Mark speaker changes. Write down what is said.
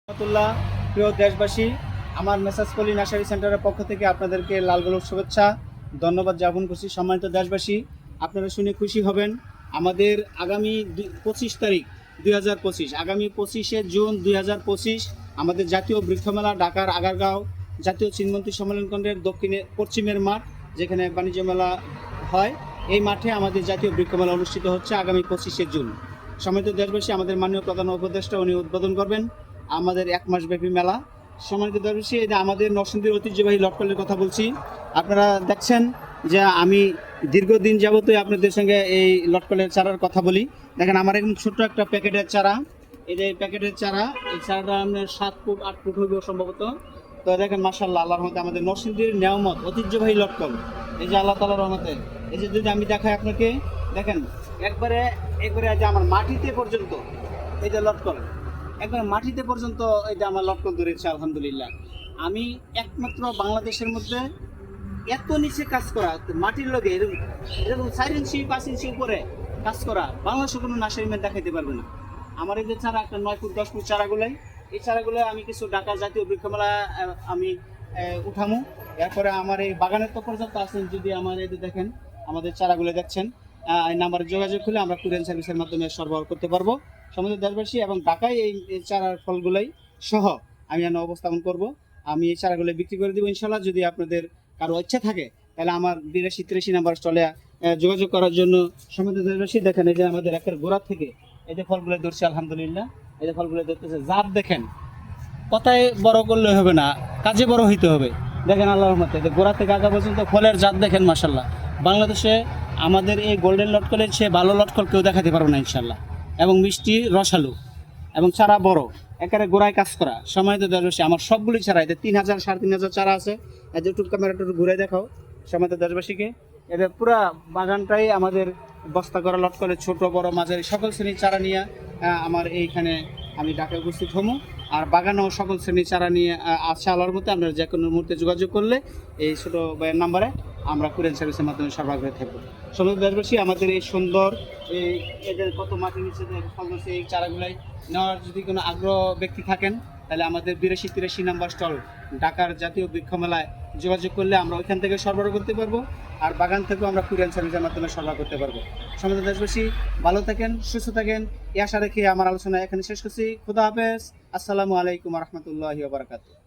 Speaker 1: রহমতুল্লাহ। প্রিয় দেশবাসী, আমার মেসাজ পলি নার্সারি সেন্টারের পক্ষ থেকে আপনাদেরকে লাল গোলাপ শুভেচ্ছা ধন্যবাদ জ্ঞাপন করছি। সম্মানিত দেশবাসী, আপনারা শুনে খুশি হবেন, আমাদের আগামী 25 তারিখ 2025, আগামী 25শে জুন 2025 আমাদের জাতীয় বৃক্ষমেলা ঢাকার আগারগাঁও জাতীয় চিনমন্ত্রী সম্মেলন কেন্দ্রের দক্ষিণে পশ্চিমের মাঠ, যেখানে বাণিজ্য মেলা হয়, এই মাঠে আমাদের জাতীয় বৃক্ষমেলা অনুষ্ঠিত হচ্ছে আগামী 25শে জুন। সম্মানিত দেশবাসী, আমাদের মাননীয় প্রধান উপদেষ্টা উনি উদ্বোধন করবেন আমাদের এক মাস ব্যাপী মেলা। সম্মানিত দেশবাসী, এটা আমাদের নরসিংদীর ঐতিহ্যবাহী লটকলের কথা বলছি। আপনারা দেখছেন যে আমি দীর্ঘদিন যাবতই আপনাদের সঙ্গে এই লটকলের চারার কথা বলি। দেখেন আমার এখন ছোট্ট একটা প্যাকেটের চারা, এই যে প্যাকেটের চারা, এই চারাটা আপনার 7 ফুট 8 ফুট হইব সম্ভবত। তো দেখেন মাশাআল্লাহ, আল্লাহর রহমতে আমাদের নরসিংদীর নেয়ামত ঐতিহ্যবাহী লটকল, এই যে আল্লাহ তাআলার রহমতে। এই যে যদি আমি দেখাই আপনাকে, দেখেন একবারে একবারে যে আমার মাটিতে পর্যন্ত এই যে লটকল, একবার মাটিতে পর্যন্ত এটা আমার লটকল ধরেছে আলহামদুলিল্লাহ। আমি একমাত্র বাংলাদেশের মধ্যে এত নিচে কাজ করা, মাটির লগে এরকম 4 ইঞ্চি 5 ইঞ্চি উপরে কাজ করা বাংলাদেশে কোনো নার্সারি ম্যান দেখাইতে পারবে না। আমার এই যে চারা একটা 9 ফুট 10 ফুট চারাগুলাই, এই চারাগুলো আমি কিছু ঢাকা জাতীয় বৃক্ষমেলা আমি উঠামু। এরপরে আমার এই বাগানের তো পর্যন্ত আছেন, যদি আমার এই যে দেখেন আমাদের চারাগুলো দেখছেন, এই নাম্বারে যোগাযোগ করলে আমরা কুরিয়ার সার্ভিসের মাধ্যমে সরবরাহ করতে পারবো সমুদ্র দেশবাসী। এবং ঢাকায় এই চারার ফলগুলাই সহ আমি যেন উপস্থাপন করব, আমি এই চারাগুলো বিক্রি করে দেবো ইনশাল্লাহ। যদি আপনাদের কারো ইচ্ছা থাকে তাহলে আমার 82-83 নাম্বার স্টলে যোগাযোগ করার জন্য। সমুদ্র দেশবাসী দেখেন, এই যে আমাদের একের গোড়া থেকে এই যে ফলগুলো ধরছে আলহামদুলিল্লাহ, এই যে ফলগুলো ধরতেছে। জাত দেখেন, কথায় বড় করলে হবে না, কাজে বড় হইতে হবে। দেখেন আল্লাহর রহমতে গোড়া থেকে আগা পর্যন্ত ফলের জাত দেখেন মাশাল্লাহ। বাংলাদেশে আমাদের এই গোল্ডেন লটকলের চেয়ে ভালো লটকল কেউ দেখাতে পারবো না ইনশাল্লাহ। এবং মিষ্টি রসালু এবং চারা বড়, একেবারে গোড়ায় কাজ করা। সম্মানিত দেশবাসী, আমার সবগুলি চারা, এতে 3000 3500 চারা আছে। এদের একটু ক্যামেরাটা একটু ঘুরে দেখাও সম্মানিত দেশবাসীকে। এদের পুরা বাগানটাই আমাদের বস্তা করা লটকলের ছোট বড় মাঝারি সকল শ্রেণীর চারা নিয়ে আমার এইখানে আমি ঢাকায় উপস্থিত হবো। আর বাগানেও সকল শ্রেণীর চারা নিয়ে আছে আল্লাহর মধ্যে। আপনারা যে কোনো মুহূর্তে যোগাযোগ করলে এই ছোটো ভাইয়ের নাম্বারে আমরা কুরিয়ার সার্ভিসের মাধ্যমে সরবরাহ করে থাকবো। সমস্ত দেশবাসী, আমাদের এই সুন্দর এই এদের কত মাটির নিচে ফল ধরছে, এই চারাগুলাই নেওয়ার যদি কোনো আগ্রহ ব্যক্তি থাকেন তাহলে আমাদের 82-83 নাম্বার স্টল ঢাকার জাতীয় বৃক্ষমেলায় যোগাযোগ করলে আমরা ওইখান থেকে সরবরাহ করতে পারবো। আর বাগান থেকেও আমরা কুরিয়ার সার্ভিসের মাধ্যমে সরবরাহ করতে পারবো। সমস্ত দেশবাসী ভালো থাকেন, সুস্থ থাকেন, এই আশা রেখে আমার আলোচনা এখানে শেষ করছি। খুদা হাফেজ। আসসালামু আলাইকুম রহমতুল্লাহি ওয়া বারাকাতুহু।